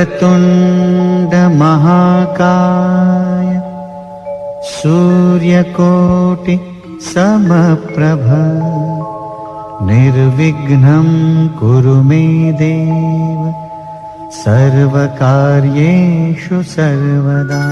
वक्रतुंड महाकाय सूर्यकोटि समप्रभ निर्विघ्नं कुरु मे देव सर्वकार्येषु सर्वदा।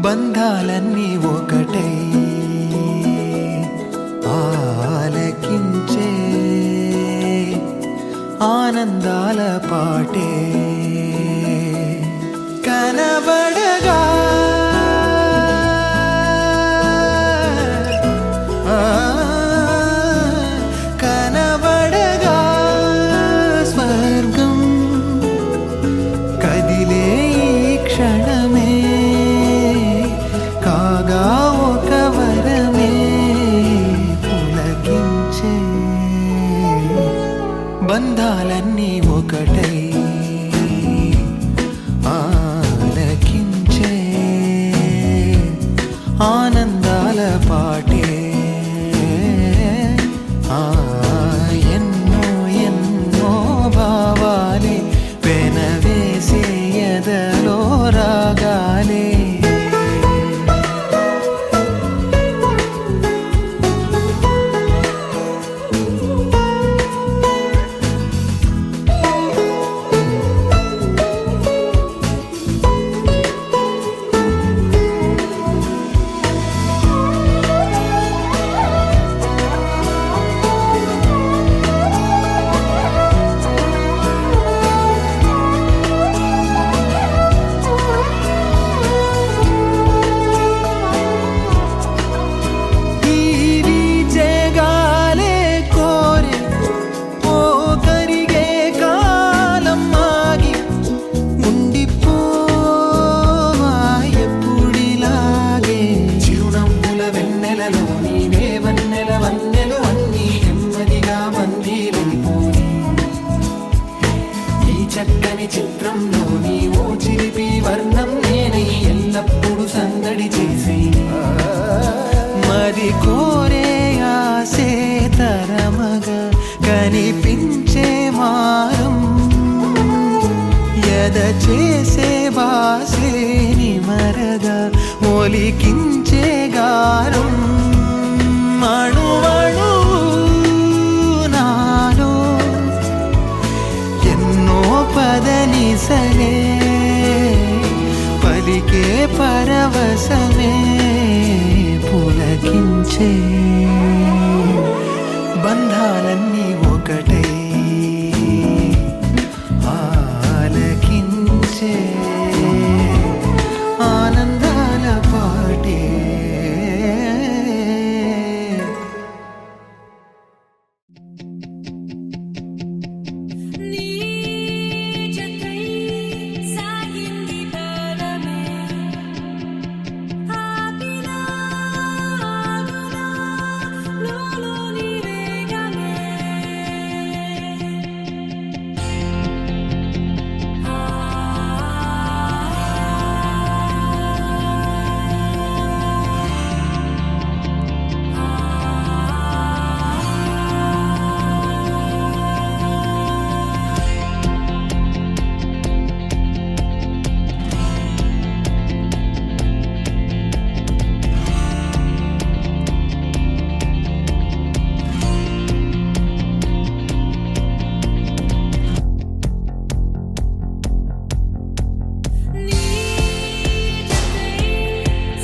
బంధాలన్నీ ఒకటై ఆలకించే ఆనందాల పాటే కనబడగా కనబడగా స్వర్గం కదిలే ఈ క్షణమే కాగా ఒక వరమే పులకించే బంధాలన్నీ ఒకటై ఆలకించే ఆనందాల పాటే ఎన్నో ఎన్నో భావాలే పెనవేసే ఎదలో రాగాలే అది కోరే ఆసే తరమగా కనిపించే మారం ఎద చేసే బాసే నిమరగా ఒలికించే గారం అణువణు నాలో ఎన్నో పదనిసలే పలికే పరవశమే పులకించే బంధాలన్నీ ఒకటై ఆలకించే ఆనందాల పాటే నీ జతై సాగింది బాణమే ఆపినా ఆగునా లోలోని వేగమే నీ జతై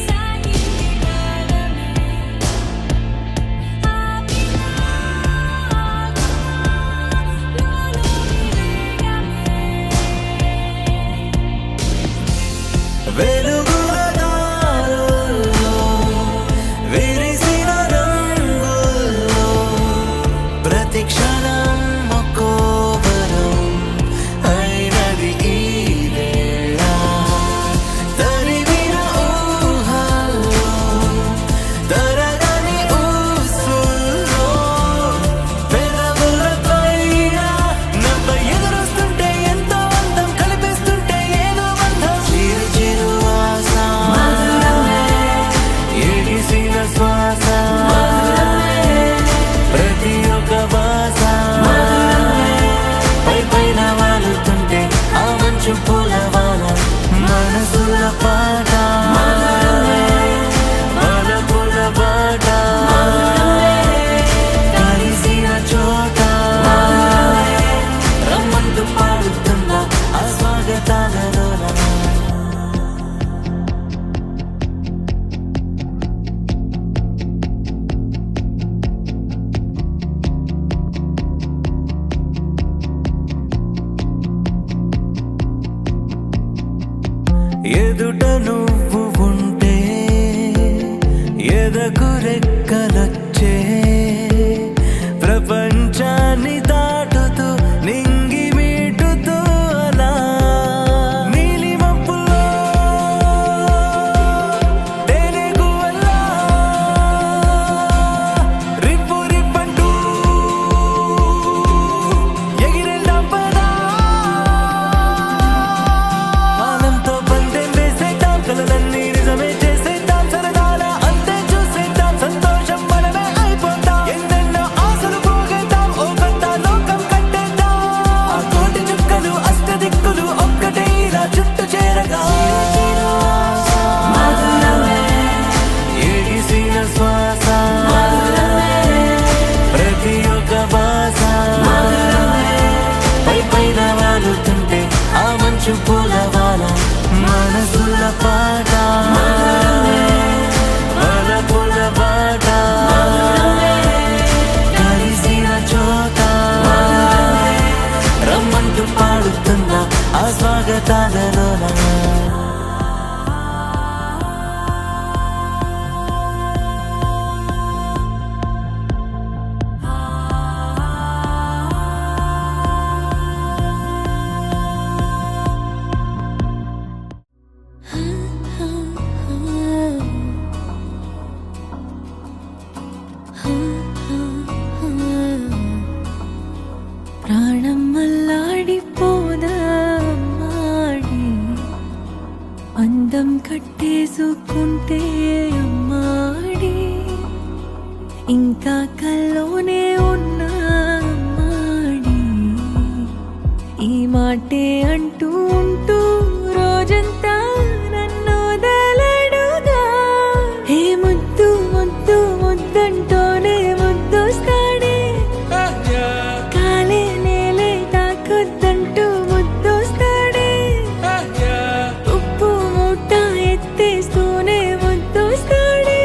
సాగింది బాణమే ఆపినా ఆగునా లోలోని వేగమే వెలుగుల దారుల్లో విరిసిన రంగుల్లో ప్రతి క్షణం ఒక్కో వరం అయినది ఈ వేళ తరిమిన ఊహల్లో తరగని ఊసుల్లో పెదవుల పైన నవ్వ ఎదురొస్తుంటే ఎంతో అందం కనిపిస్తుంటే ఏదో బంధం చిరు చిరు ఆశ ఎగిసిన శ్వాస ప్రతి ఒక్క భాష పై పైన వాలుతుంటే ఆ మంచు పూలవాన మనసుల పాట వలపుల బాట కలిసిన చోట రమ్మంటూ పాడుతున్నా ఆ స్వాగతాలలోన ఎదుట నువ్వు ఉంటే ఎదకు రెక్కలొచ్చే ప్రపంచాన్ని దాటుతూ నింగి మీటుతూ అలా నీలి మబ్బుల్లో తేనెగువల్లా రిప్పు రిప్పంటూ ఎగిరెళ్దాం పదా ఆనంతో పందెం వేసేద్దాం కలలన్నీ నిజమే చేసేద్దాం సరదాల అంతే చూసేద్దాం సంతోషం మనమే అయిపోతాం ఎన్నెన్నో ఆశలు పోగేద్దాం ఓ కొత్త లోకం కట్టేద్దాం ఆ కోటి చుక్కలు అష్టదిక్కులు ఒక్కటే ఇలా చుట్టూ చేరగా ఎగిసిన శ్వాస ప్రతి ఒక్క భాష పై పైన వాలుతుంటే ఆ మంచు పూలవాన మనసుల పాట వలపుల బాట కలిసిన చోట రమ్మంటూ పాడుతున్నా ఆ స్వాగతాలలోన ప్రాణం మల్లాడిపోదా మాడి అందం కట్టేసుకుంటే అమ్మాడి ఇంకా కల్లోనే ఉన్నా అమ్మాడి ఈ మాటే అంటూ ఉంటూ రోజంతా నన్ను వదలడుగా హే ముద్దు ముద్దు ముద్దంటూనే ముద్దొస్తాడే కాలే నేలే తాకొద్దంటూ ముద్దొస్తాడే ఉప్పు మూట ఎత్తేస్తూనే ముద్దొస్తాడే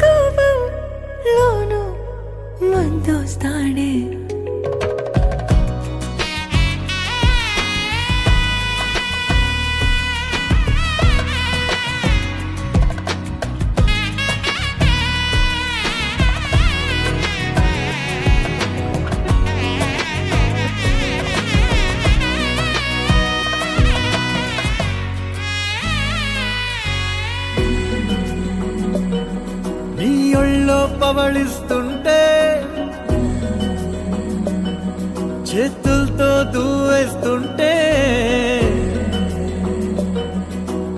కోపంలోను ముద్దొస్తాడే నీ ఒళ్ళో పవళిస్తుంటే చేతులతో దూవేస్తుంటే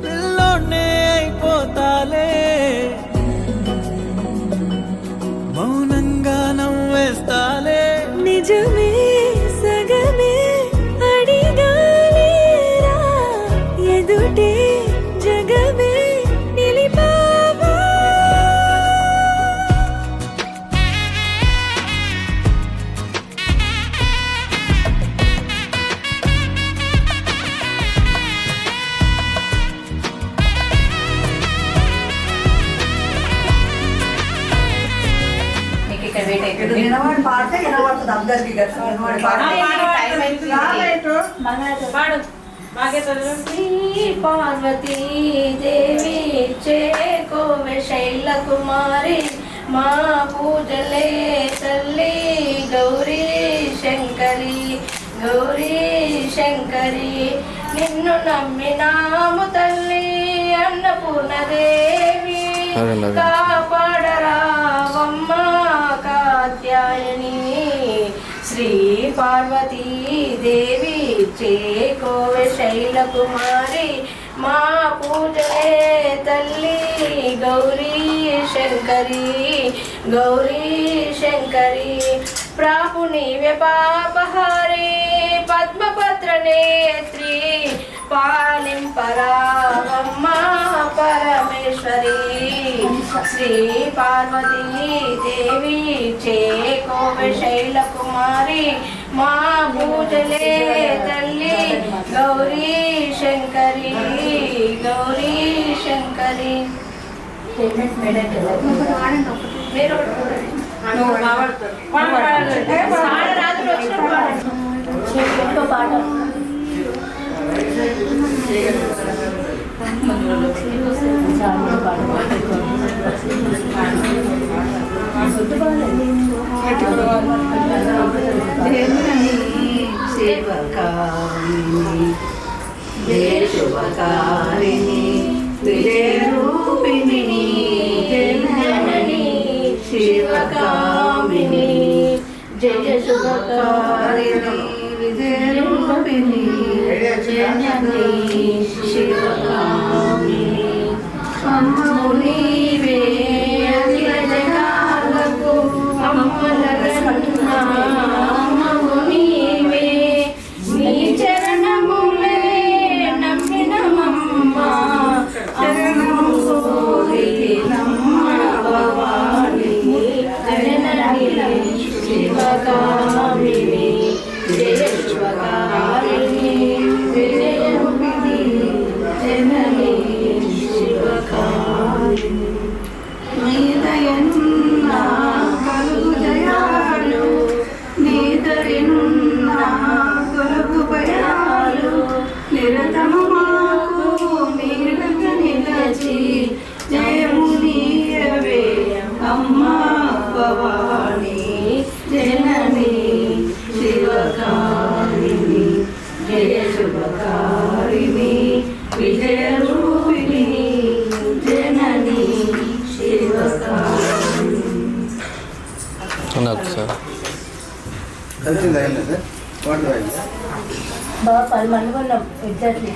పిల్లోనే అయిపోతాలే మౌనంగా నవ్వేస్తాలే నిజమే సగమే అడిగాలేరా ఎదుటే జగమే నిలిపావా మీకు ఇక్కడ వెయిట్ అవుతుంది నిలబడి పాడితే వినబడుతుంది అందరికి నిలబడి శ్రీ పార్వతీ దేవి చేకోవె శైల కుమారి మా పూజలే తల్లి గౌరీ శంకరి గౌరీ శంకరి నిన్ను నమ్మినాము తల్లి అన్నపూర్ణదేవి కాపాడరావమ్మ కాత్యాయని శ్రీ పార్వతీ దేవి చేకోవె శైల కుమారి మా పూజలే తల్లి గౌరీ శంకరి గౌరీ శంకరి ప్రాపు నీవే పాపహారి పద్మపత్ర నేత్రి పాలింపరావమ్మ పరమేశ్వరి శ్రీ పార్వతీ దేవి చేకోవె శైల కుమారి మా పూజలే తల్లి గౌరీ శంకరి గౌరీ శంకరి మీరు పాట శివకారిణి జయ శుభకారిణి విజయరూపిణి జనని శివకామిని జయ శుభకారిణి విజయరూపిణి జనని శివకామిని అమ్మవు నీవే అఖిల జగాలకు అమ్మలగన్నా అమ్మవు నీవే నీ చరణములే నమ్మినమమ్మ చరణము కోరినమ్మ భవాని జనని శివకామిని జయ శివకారిణి విజయరూపిణి జనని శివకామిని నీదయనున్నా కలుగు జయాలు నీదరినున్నా కొలుగు భయాలు నిరతము మాకు నీడగ నిలచి జయము నీయవే అమ్మా భవాని జనని శివకారిణి జయ శుభకారిణి విజయరూపిణి జనని శివకారిణి బాగా 10 మంది ఉన్నాం ఎగ్జాక్ట్లీ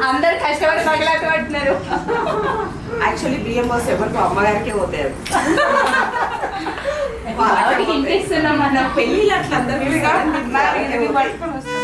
అందరు కష్టపడి పగలాట పడుతున్నారు. యాక్చువల్లీ బియ్యం పోస్తే ఎవరికి అమ్మగారికే పోతాయి. ఇంటిస్తున్నాం మనం. పెళ్ళిళ్ళు అట్లా అందరూ పట్టుకొని వస్తాం.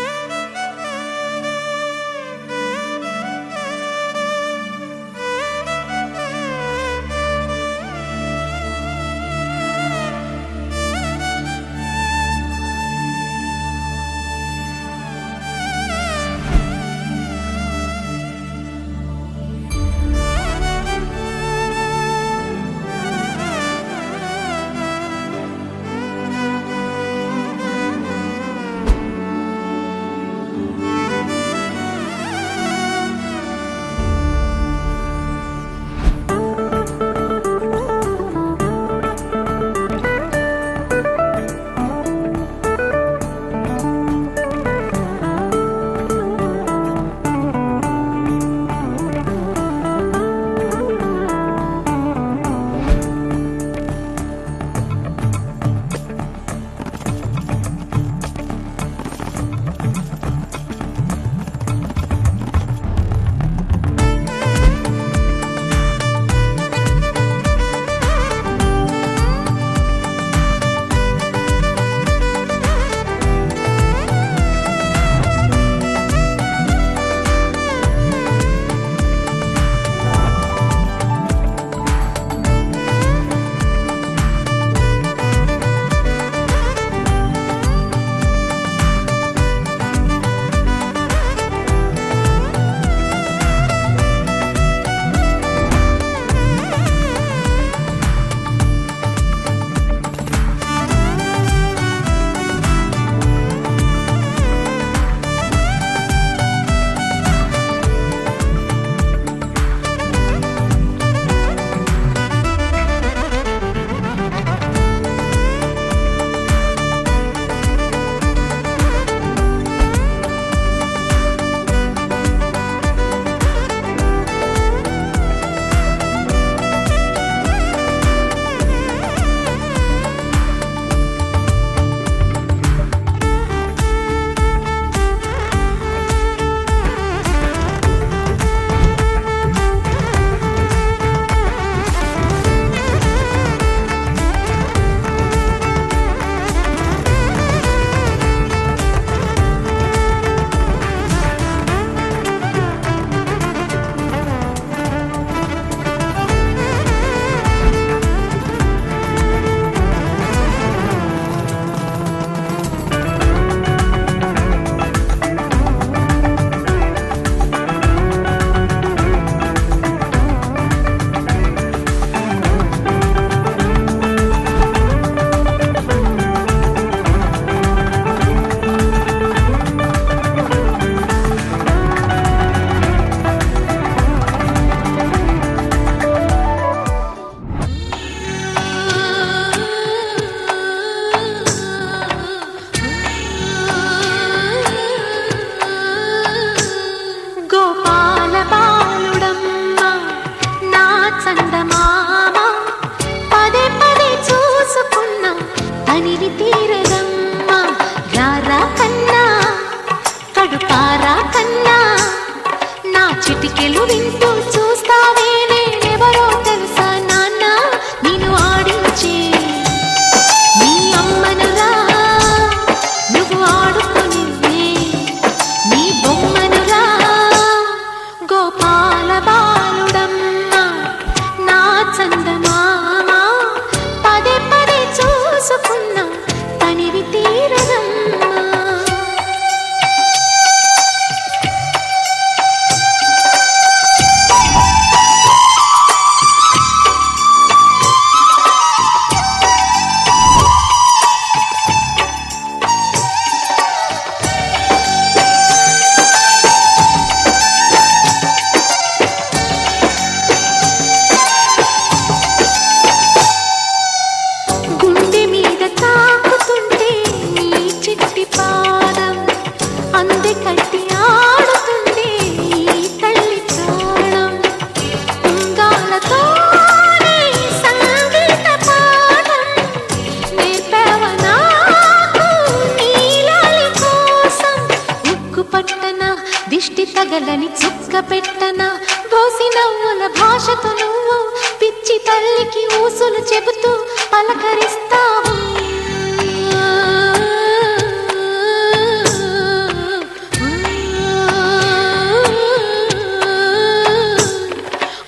దిష్టి తగలని చుక్క పెట్టనా బోసి నవ్వుల భాషతో నువ్వు పిచ్చి తల్లికి ఊసులు చెబుతూ పలకరిస్తావు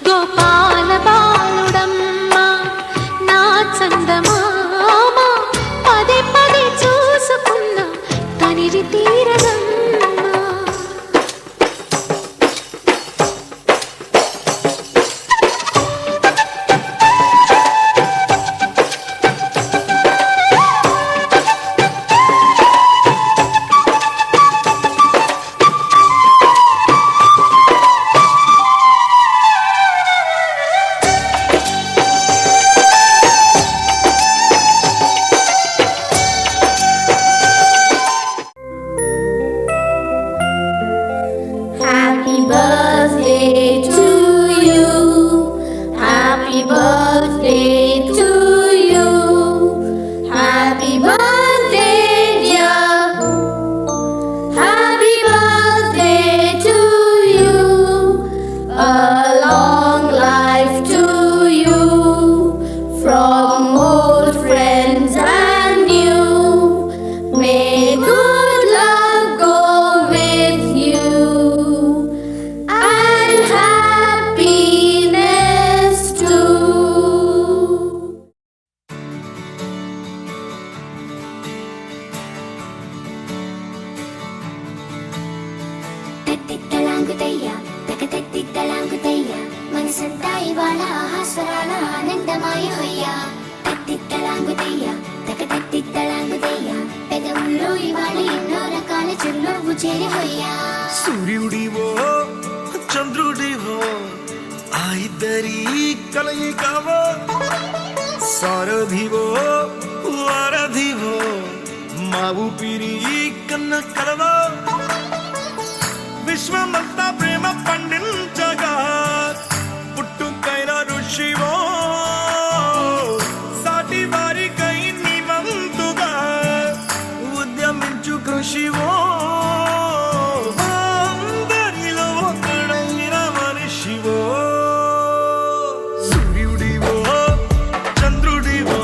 గోపాల బాలుడమ్మ నా చందమామ పదే పదే చూసుకున్న తనివి తీరదమ్మ Happy birthday to you. Happy birthday to you. Happy birthday, dear. Happy birthday to you. A long life to you. From old friends and new. May good luck go with you. And happiness too. తెత్తిత్తలాంగుతయ్య తెగతెత్తిత్తలాంగుతయ్య మనసంతా ఇవాళ ఆహాస్వరాల ఆనందమాయ హొయ్య తెత్తిత్తలాంగుతయ్య తెగతెత్తిత్తలాంగుతయ్య పెదవుల్లో ఇవాళ ఎన్నో రకాల చిరునవ్వు చేరి హొయ్య సూర్యుడివో చంద్రుడివో ఆ ఇద్దరి కలయికవో సారథివో వారధివో మా ఊపిరి కన్న కలవో విశ్వమంతా ప్రేమ పండించగా పుట్టుకైన ఋషివో సాటి వారికై నివంతుగా ఉద్యమించు కృషివో అందరిలో ఒకడైన మనిషివో సూర్యుడివో చంద్రుడివో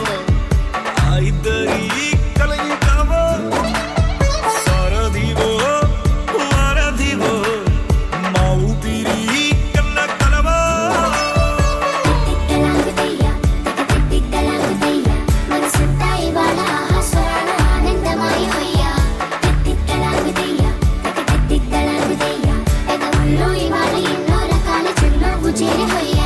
ఆ ఇద్దరి కలయికవో సారథివో వారధివో మా ఊపిరి కన్న కలవో తెత్తిత్తలాంగుతయ్య తెగతెత్తిత్తలాంగుతయ్య మనసంతా ఇవాళ ఆహాస్వరాల ఆనందమాయ హొయ్య తెత్తిత్తలాంగుతయ్య తెగతెత్తిత్తలాంగుతయ్య పెదవుల్లో ఇవాళ ఎన్నో రకాల చిరునవ్వు చేరి హొయ్య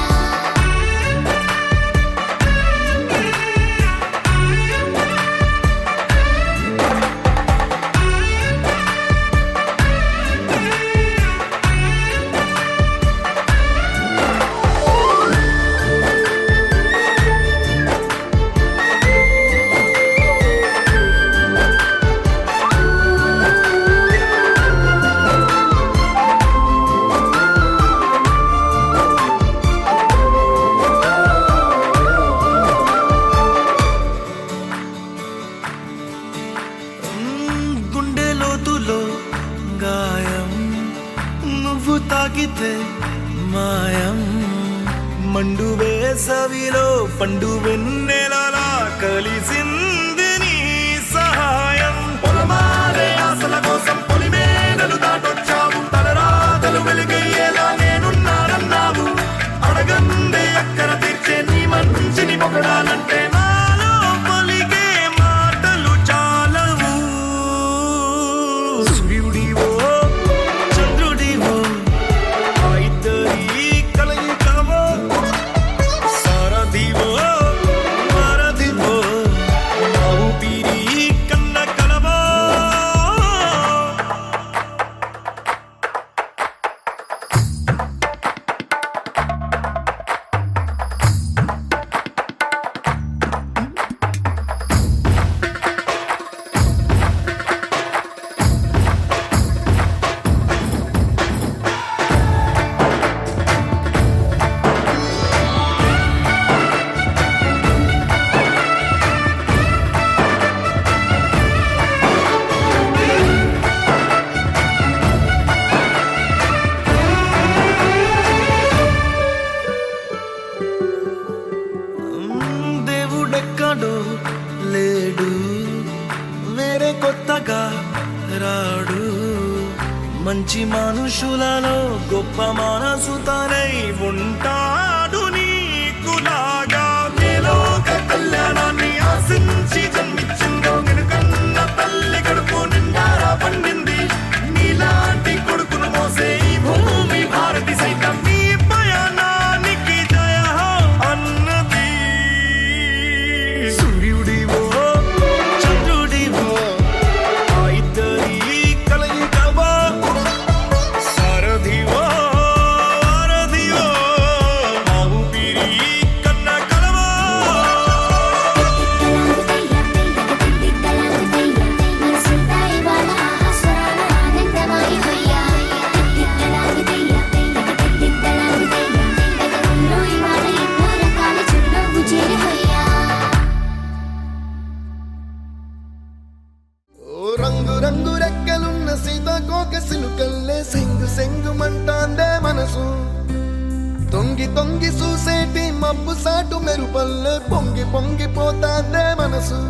గుండె లోతులో గాయం నువ్వు తాకితే మాయం మండు వేసవిలో పండు వెన్నెలలా కలిసింది నీ సహాయం పొలమారే ఆశల కోసం పొలిమేనలు దాటొచ్చావు తలరాతలు వెలుగయ్యేలా నేనున్నానన్నావు అడగందే అక్కర తీర్చే నీ మంచిని పొగడాలంటే నాలో పలికే మాటలు చాలవు సూర్యుడివో చంద్రుడివో ఆ ఇద్దరి కలయికవో సారథివో వారధివో మా మనుషులలో గొప్ప మనసు తనై ఉంటాడు నీకులాగా లోక కళ్యాణాన్ని ఆశించి జన్మించిందో వెనుకన్న తల్లి కడుపు నిండారా పండింది నీలాంటి కొడుకును మోసే ఈ భూమి భారతి సైతం నీ పయనానికి జయ అన్నది సూర్యుడివో చంద్రుడివో ఆ ఇద్దరి కలయికవో సారథివో వారధివో ఆ ఊపిరి కన్న కలవో మనసుంటా ఇవాళ స్వరాల ఆనందమాయి హొయ్యా ఎగరుల్లో ఇవాళ ఎన్నో రకాల చుట్టూ చేరి హొయ్యా ఓ రంగు రంగు రెక్కలున్న సీతాకోక సిలుకల్లే సెంగు సెంగుమంటాందే మనసు తొంగి తొంగి చూసేటి మబ్బు సాటు మెరుపల్లే పొంగి పొంగిపోతాందే మనసు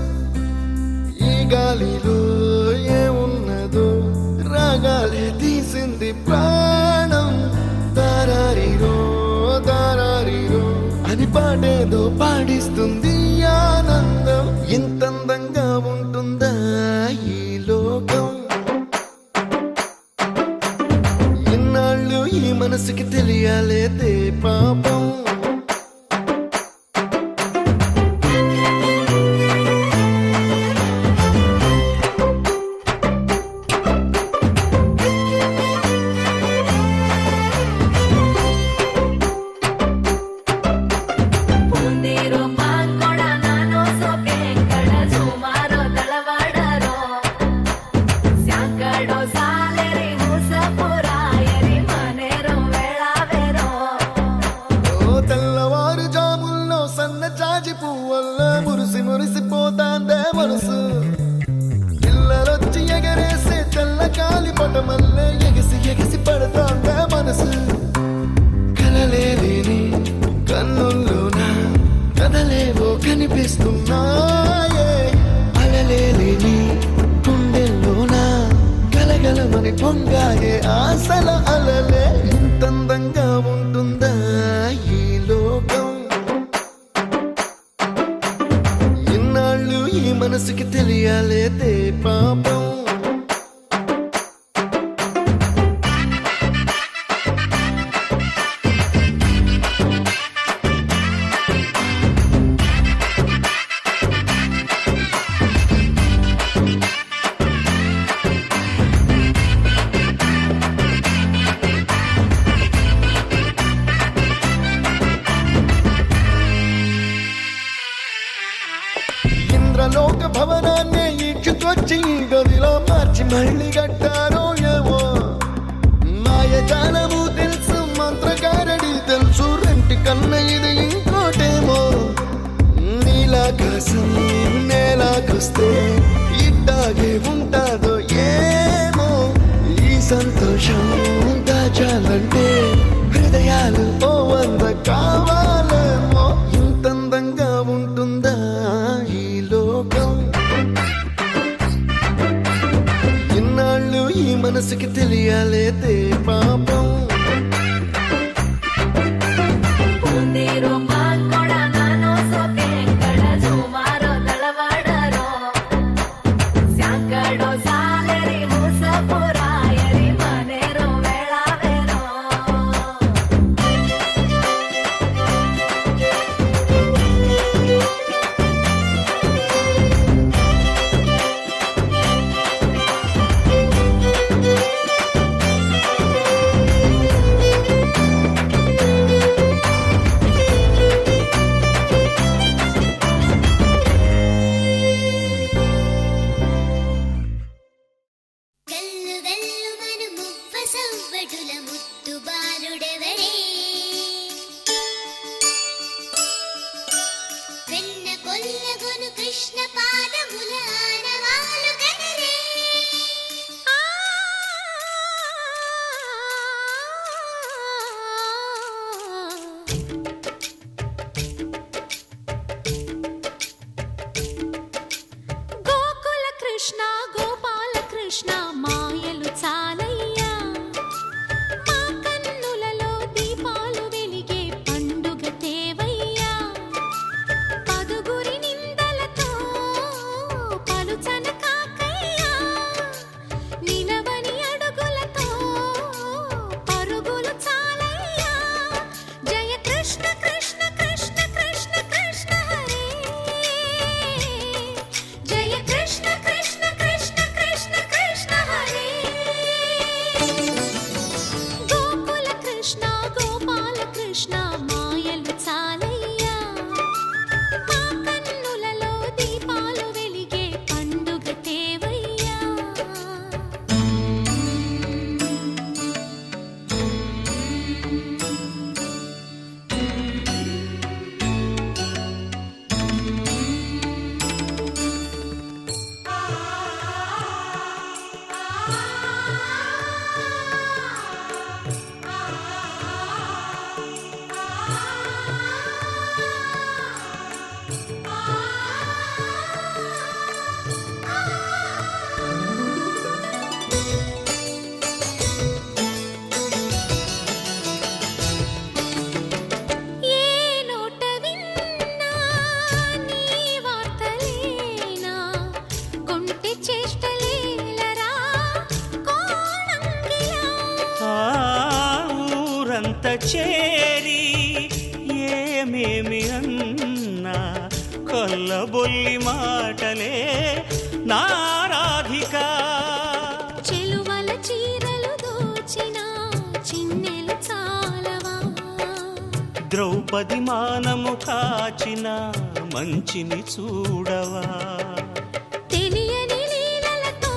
ఈ గాలిలో ఏమున్నదో రాగాలే తీసింది ప్రాణం దారారిరో దారారిరో అని పాడేదో పాడిస్తుంది ఆనందం ఇంతందంగా ఉంటుందా ఈ లోకం ఇన్నాళ్ళు ఈ మనసుకి తెలియాలేదే పాపం ಪುಂದಿರೋ ಪಾಂಕೊಡ ನಾನು ಸೊಪ್ಪೆ ಕಡ ಸುಮಾರು ತಳವಾಡರೋ ಸ್ಯಾಂಕಡೋ ಸಾಲೆರಿ ಮುಸಪುರಾಯರಿ ಮನೆರೋ ವೇಳಾವೆರೋ ఓ తెల్లవారు జాముల్లో సన్న జాజి పువ్వల్ల మురిసి మురిసిపోతాందే మనసు పిల్లలొచ్చి ఎగరేసే తెల్ల కాలి పటమల్లే ఎగిసి ఎగిసి పడతాందే మనసు కలలేని కన్నుల్లోన కదలేవో కనిపిస్తున్నాయే అలలేని గుండెల్లోన గలగలమని పొంగాయే ఆశల అలలే ఇంతందంగా ఉంటుందా ఈ లోకం ఇన్నాళ్ళు ఈ మనసుకి తెలియాలేదే పాపం ఇంద్రలోక భవనాన్ని ఈడ్చుకొచ్చి ఈ గదిలో మార్చి మళ్ళీ కట్టారో ఏమో మాయజాలము తెలుసు మంత్రకారడి తెలుసు రెంటి కన్న ఇది ఇంకోటేమో నీలాకాశం నేలాకొస్తే ఇట్టాగే ఉంటాదో ఏమో ఈ సంతోషం దాచాలంటే హృదయాలు ఓ వంద కావాలేమో ఇంతందంగా ఉంటుందా ఈ లోకం ఇన్నాళ్ళు ఈ మనసుకి తెలియాలేదే పాపం ಪುಂದಿರೋ ಪಾಂಕೊಡ ನಾನು ಸೊಪ್ಪೆ ಕಡ ಸುಮಾರು ತಳವಾಡರೋ ಸ್ಯಾಂಕಡೋ ಸಾಲೆರಿ ಮುಸಪುರಾಯರಿ ಮನೆರೋ ವೇಳಾವೆರೋ చెంత చేరి ఏమేమి అన్నా కొల్లబొల్లి మాటలే నారాధిక. చెలువల చీరలు దోచిన చిన్నెలు చాలవా, ద్రౌపది మానము కాచిన మంచిని చూడవా, తెలియని లీలలతో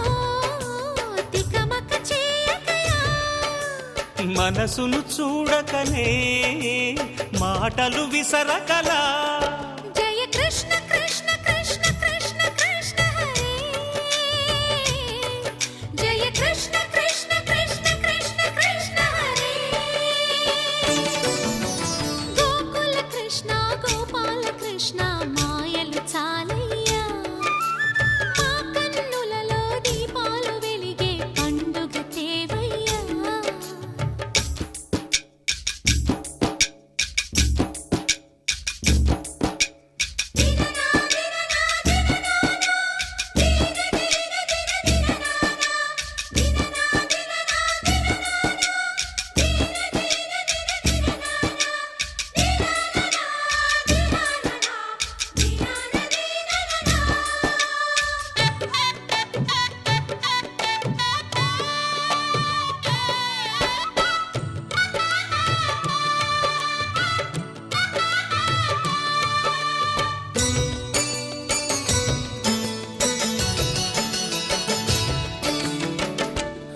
తికమక చేయకయా, మనసును చూడకనే మాటలు విసరకలా. జయ కృష్ణ కృష్ణ కృష్ణ కృష్ణ కృష్ణ హరే, జయ కృష్ణ కృష్ణ కృష్ణ కృష్ణ కృష్ణ హరే. గోకుల కృష్ణ గోపాల కృష్ణ మాయలు చాలయ్యా, మా కన్నులలో దీపాలు వెలిగే పండుగ తేవయ్యా.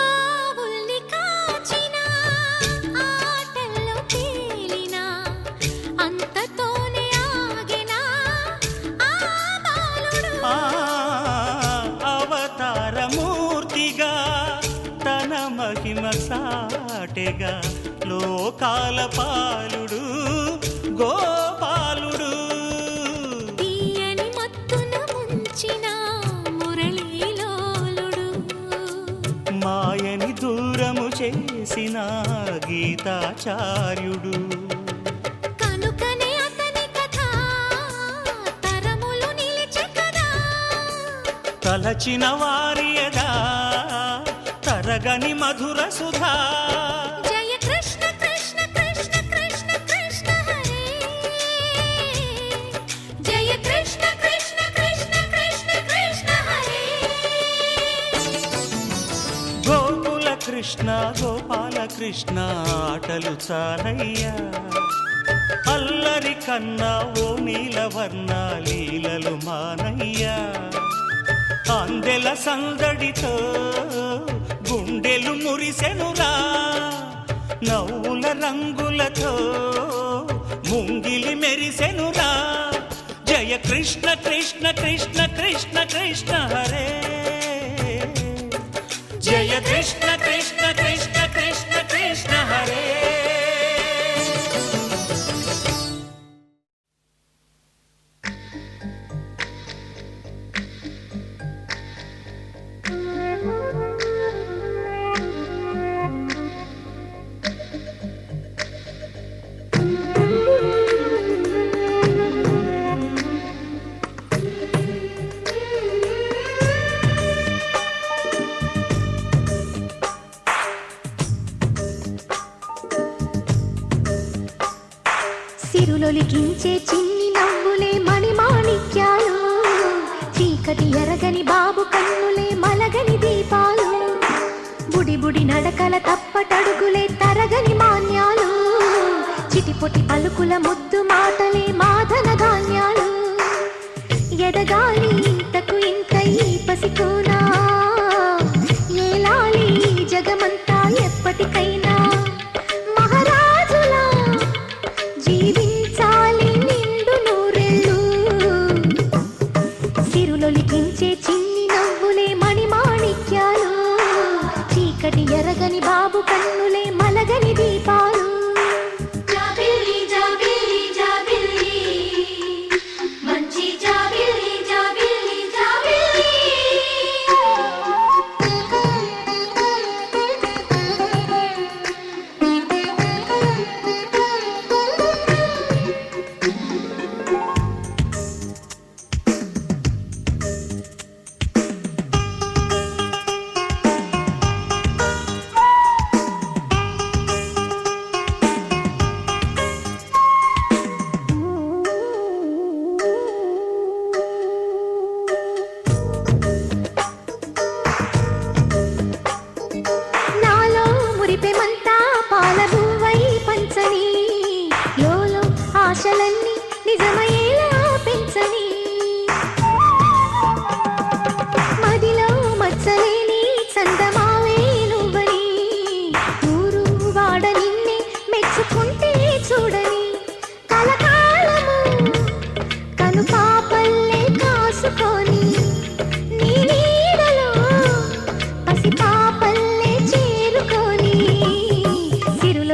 ఆవుల్ని కాచిన ఆటల్లో తేలిన అంతతోనే ఆగిన ఆ బాలుడు, ఆ అవతారమూర్తిగా తన మహిమ సాటెగా లోకాల పాలుడు గోపాలుడు. తీయని మత్తున ముంచిన మురళీలోలుడు, మాయని దూరము చేసిన గీతాచార్యుడు. కనుకనే అతని కథ తరములు నిలిచె కదా, తలచిన వారియదా తరగని మధుర సుధా. జయ కృష్ణ కృష్ణ కృష్ణ కృష్ణ కృష్ణ హరే, జయ కృష్ణ కృష్ణ కృష్ణ కృష్ణ కృష్ణ హరే. గోకుల కృష్ణ గోపాల కృష్ణ ఆటలు చాలయ్యా, అల్లరి కన్నా ఓ నీలవర్ణ లీలలు మానయ్యా. అందెల సందడితో గుండెలు మురిసెనురా, నవ్వుల రంగులతో ముంగిలి మెరిసెనురా. జయ కృష్ణ కృష్ణ కృష్ణ కృష్ణ కృష్ణ హరే, జయ కృష్ణ కృష్ణ కృష్ణ కృష్ణ కృష్ణ హరే. సిరులొలికించే చిన్ని నవ్వులే మణిమాణిక్యాలు, చీకటి ఎరగని బాబు కన్నులే మలగని దీపాలు, బుడి బుడి నడకల తప్పటడుగులే తరగని మాన్యాలు, చిటిపొటి పలుకుల ముద్దు మాటలే మాదన ధాన్యాలు. ఎదగాలి ఇంతకు ఇంత ఈ పసికోనా, ఏలాలి జగమంతా ఎప్పటికైనా, మహారాజులా జీవించాలి నిండు నూరెళ్ళు. సిరులొలికించే చిన్ని నవ్వులే మణిమాణిక్యాలు, చీకటి ఎరగని బాబు కన్నులే మలగని దీపాలు. జాబిల్లి జాబిల్లి జాబిల్లి, మంచి జాబిల్లి జాబిల్లి జాబిల్లి.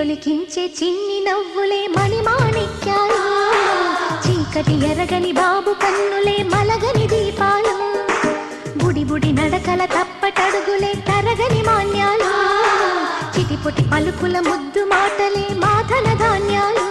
సిరులొలికించే చిన్ని నవ్వులే మణిమాణిక్యాలు చీకటి ఎరగని బాబు కన్నులే మలగని దీపాలు బుడి బుడి నడకల తప్పటడుగులే తరగని మాన్యాలు చిటిపొటి పలుకుల ముద్దు మాటలే మాధన ధాన్యాలు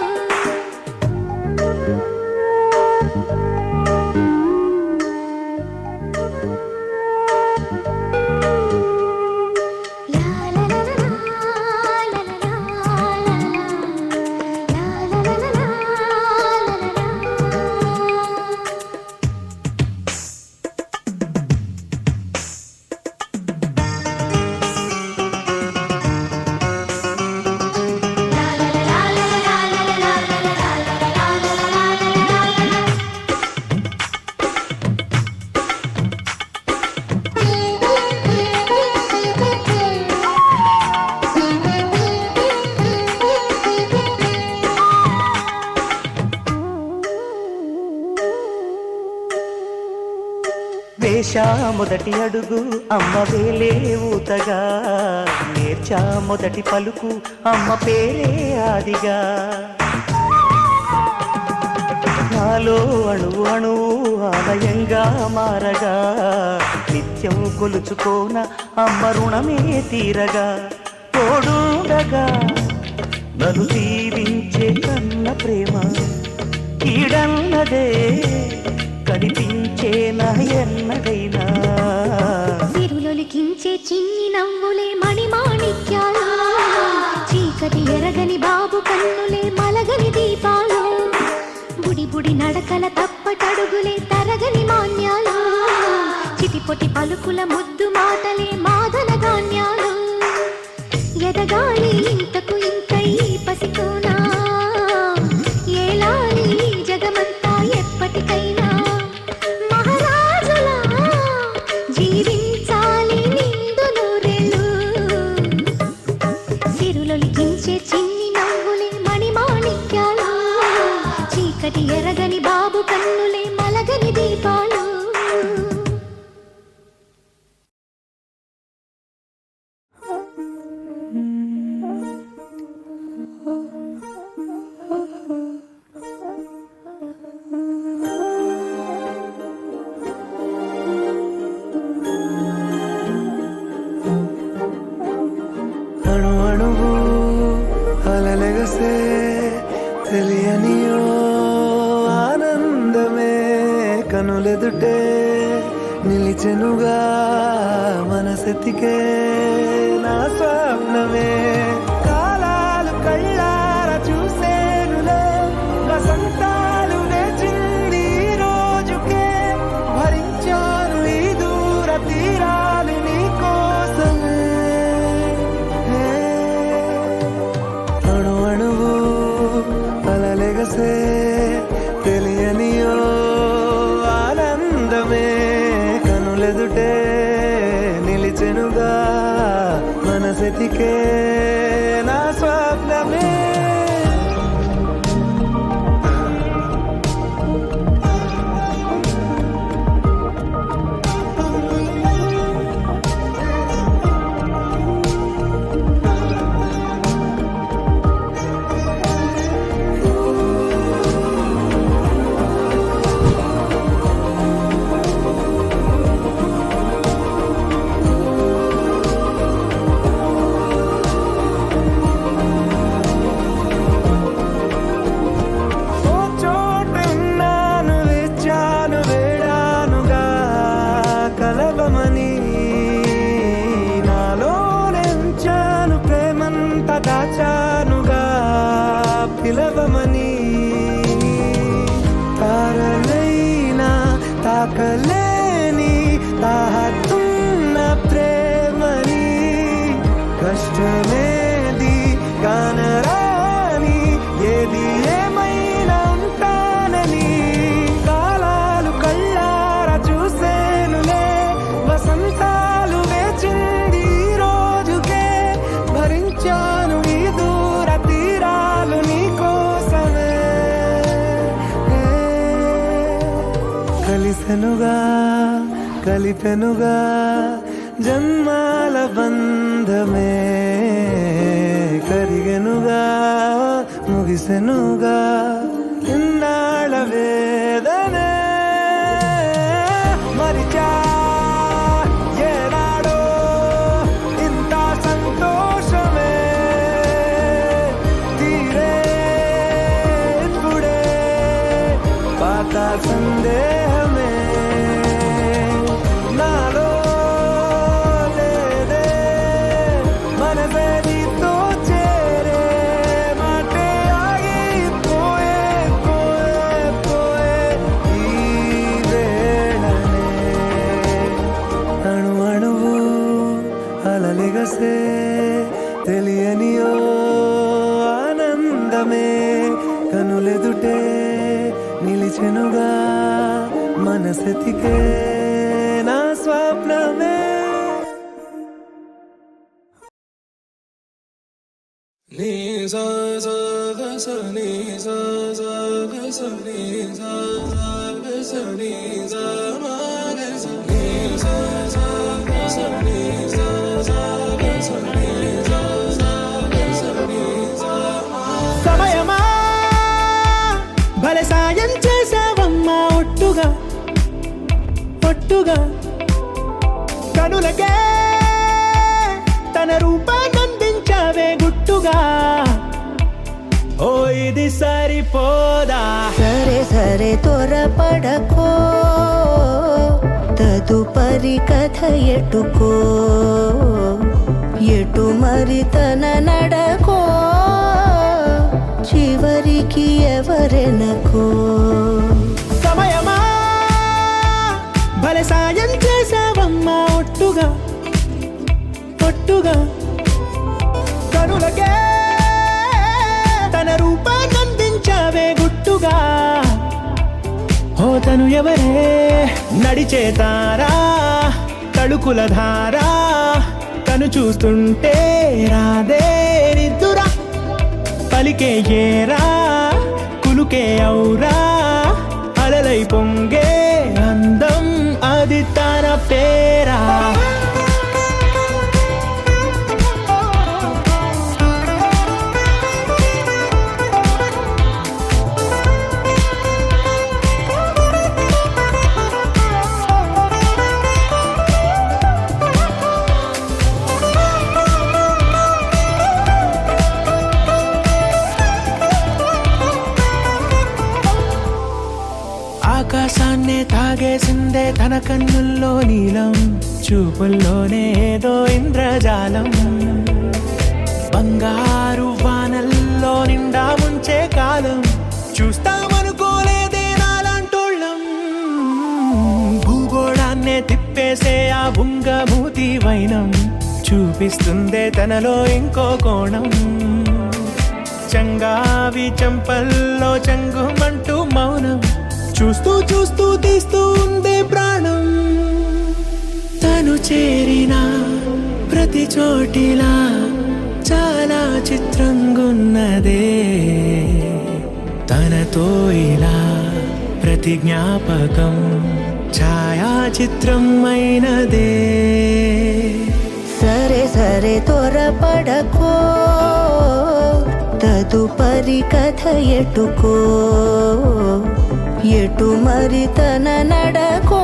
వేశా మొదటి అడుగు అమ్మ వేలే ఊతగా నేర్చా మొదటి పలుకు అమ్మ పేరే ఆదిగా నాలో అణువు అణువు ఆలయంగా మారగా నిత్యం కొలుచుకోన అమ్మ రుణమే తీరగా తోడుండగా నన్ను దీవించే కన్న ప్రేమ ఈడన్నదే కనిపించే నా ఎన్నడైనా సిరులొలికించే చిన్ని నవ్వులే మణిమాణిక్యాలు చీకటి ఎరగని బాబు కన్నులే మలగని దీపాలు బుడి బుడి నడకల తప్పటడుగులే తరగని మాన్యాలు చిటిపొటి పలుకుల ముద్దు మాటలే మాదన ధాన్యాలు ఎదగాలి ఇంతకు ఇంకై పసికోనా ఏలాలి జగమంతా ఎప్పటికైనా జీవించాలి నిండు నూరేళ్ళు సిరులొలికించే చిన్ని నవ్వులే మణిమాణిక్యాలు చీకటి ఎరగని బాబు కన్నులే మలగని దీపాలు అణు అణువు అలలెగసే తెలియనియో ఆనందమే కనులెదుటే నిలిచెనుగా మనసెతికే నా స్వప్నమే కాలాలు కళ్ళార చూసేనులే వసంతాలు వేచింది ఈ రోజుకే భరించాను ఈ దూర తీరాలు నీ కోసమే అణు అణువు అలలెగసే తెలియనియో ఆనందమే కనులెదుటే నిలిచెనుగా మనసెతికే నా స్వప్నమే దాచానుగా పిలవమని తారలైనా తాకలేని తాహతున్న ప్రేమని కష్టమేది కానరాని ఏది ఏమైనా ఉంటానని కాలాలు కళ్ళార చూసేనులే వసంతాలు వేచింది ఈ రోజుకే భరించాను ఈ దూర తీరాలు నీ కోసమే కలిసెనుగా కలిపెనుగా జన్మాల బంధమే కరిగెనుగా ముగిసెనుగా ఇన్నాళ్ళ వేదనే మరిచా ఏనాడో ఇంత సంతోషమే తీరే ఇప్పుడే పాత సందేహమే నాలో లేదే మనసే నీతో చేరే మాటే ఆగిపోయే పోయే పోయే ఈ వేళనే అణు అణువు అలలిగసే తెలియని ఓ ఆనందమే కనులెదుటే నిలిచెనుగా మనసెతికే నా స్వప్నమే నీ సా సా గ స నీ సా సా గ స నీ సా సా గ స నీ సా మా గ స నీ సా సా గ స నీ సా సా గ స నీ సా సా గ స నీ సా మా సమయమా భలే సాయం చేసావమ్మా ఒట్టుగా ఒట్టుగా కనులకే తన రూపాన్నందించావే గుట్టుగా ఓ ఇది సరిపోదా సరే సరే త్వరపడకో తదుపరి కథ ఎటుకో ఎటు మరి తన నడకో చివరికి ఎవరెనకో సమయమా భలే సాయం చేసావమ్మా ఒట్టుగా ఒట్టుగా కనులకే తన రూపాన్నందించావే గుట్టుగా ఓ తను ఎవరే నడిచే తారా తళుకుల ధారా తను చూస్తుంటే రాదే నిద్దురా పలికే ఏరా కులుకే ఔరా అలలై పొంగే అందం అది తన పేరా ఆకాశాన్నే తాగేసిందే తన కన్నుల్లో నీలం చూపుల్లోనే ఏదో ఇంద్రజాలం బంగారు వానల్లో నిండా ముంచే కాలం చూస్తామనుకోలేదే నాలాంటోళ్ళం భూగోళాన్నే తిప్పేసే ఆ బుంగమూతి వైనం చూపిస్తుందే తనలో ఇంకో కోణం చంగావి చంపల్లో చంగుమంటూ మౌనం చూస్తూ చూస్తూ తీస్తూ ఉందే ప్రాణం తను చేరిన ప్రతి చోటిలా చాలా చిత్రంగున్నదే తనతో ఇలా ప్రతి జ్ఞాపకం ఛాయాచిత్రం అయినదే సరే సరే త్వరపడకో తదుపరి కథ ఎటుకో ఎటు మరి తన నడకో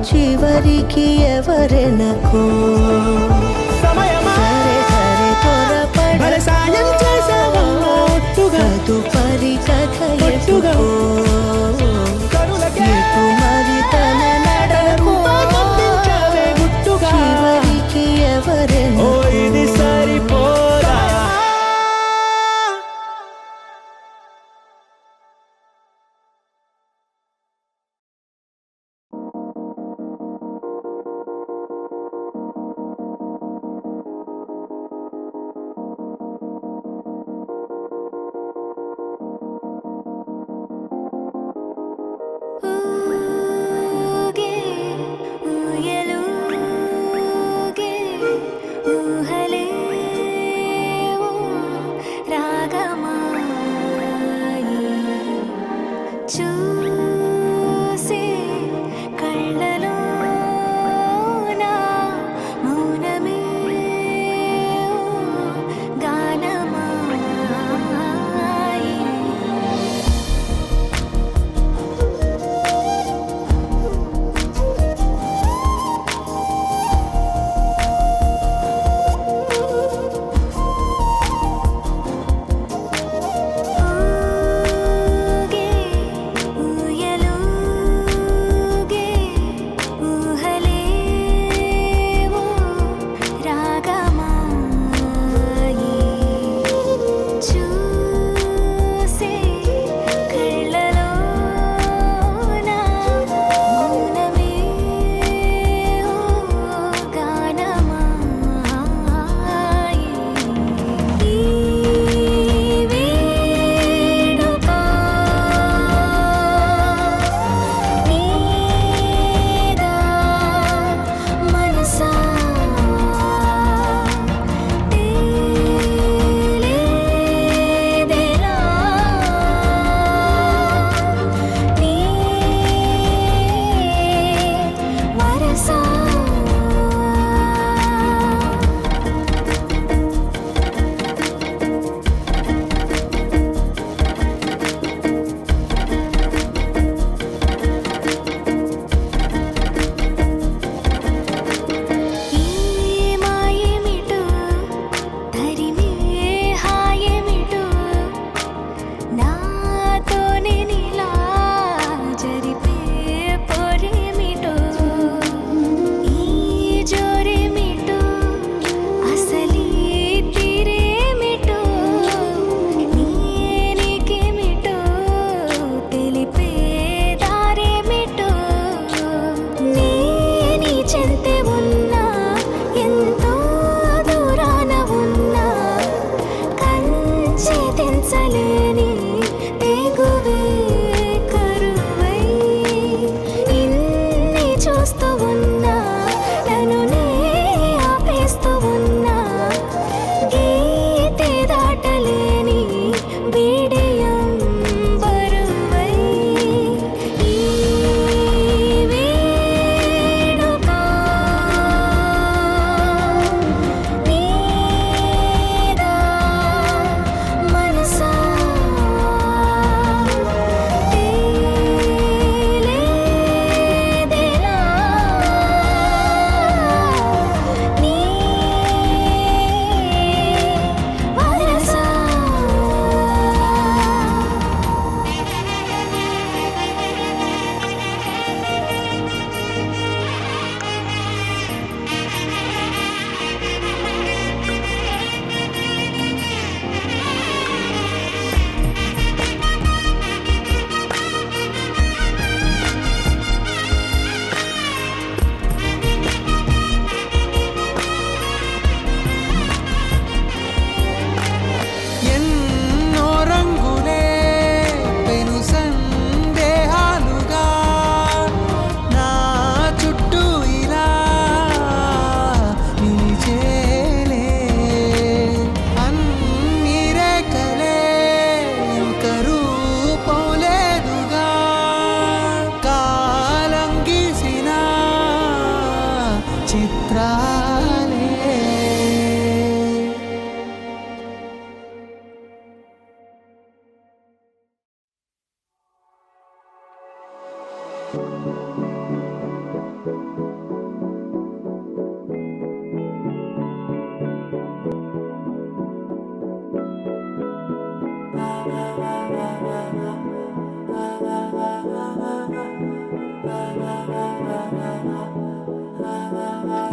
చివరికి ఎవరెనకో సరే సరే త్వరపడకో సాయం చేసావమ్మా ఒట్టుగా తదుపరి కథ ఎటుకో కనులకే ఎటు మరి తన నడకో రూపాన్నందించావే గుట్టుగా చివరికి ఓ ఎవరెనకో ఇది సరిపోదా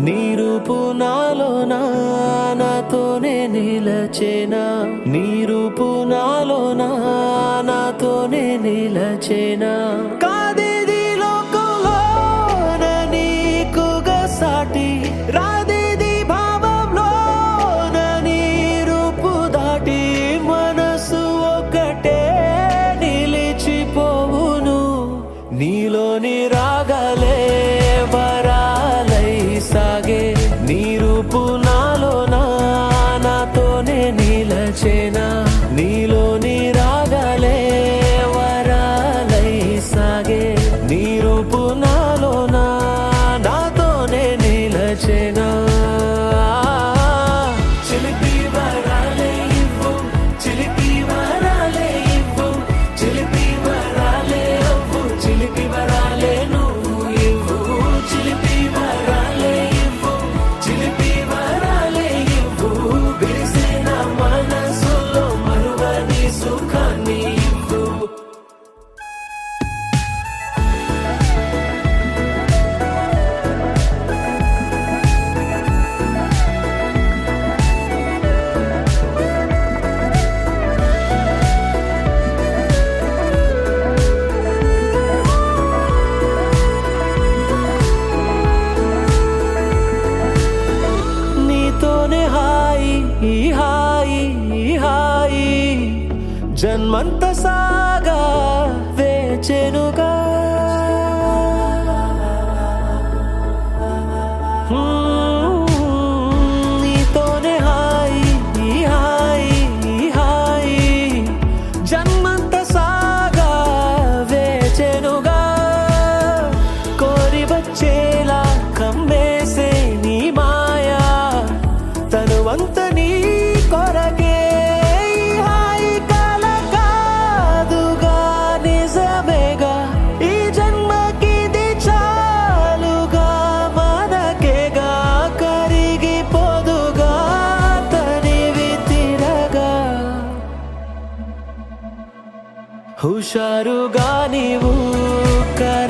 నీ రూపు నాలో నాతోనే నిలచేనా నీ రూపు నాలో నాతోనే నిలచేనా కాదేది లోకంలోన నీకుగా సాటి రాదేది భావంలోన నీ రూపు దాటి మనసు ఒకటే నిలిచిపోవును నీలోని రాగలే వరాలై సాగే నీ రూపు నాలో నాతోనే నిలచేనా నీలోని రాగలే వరాలై సాగే నీ రూపు నాలో నాతోనే నిలచేనా చిలిపి వరాలే ఇవ్వు చిలిపి వరాలే ఇవ్వు చిలిపి వరాలే ఇవ్వు చిలిపి వరాలే నువ్వు ఇవ్వు చిలిపి వరాలే ఇవ్వు చిలిపి వరాలే ఇవ్వు విరిసిన మనసులో మరువని సుఖాన్ని ఇవ్వు నీతోనే హాయి హాయి జన్మంత సాగా వేచెనుగా నీతోనే హాయి జన్మంత సాగా వేచెనుగా కోరి వచ్చేలా కమ్మేసే నీ మాయా తనువంత నీ కొరకే ఈ హాయి కల కాదుగా నిజమేగా ఈ జన్మకిది చాలుగా మనకేగా కరిగిపోదుగా తనివి తిరగా హుషారుగా నీవు కర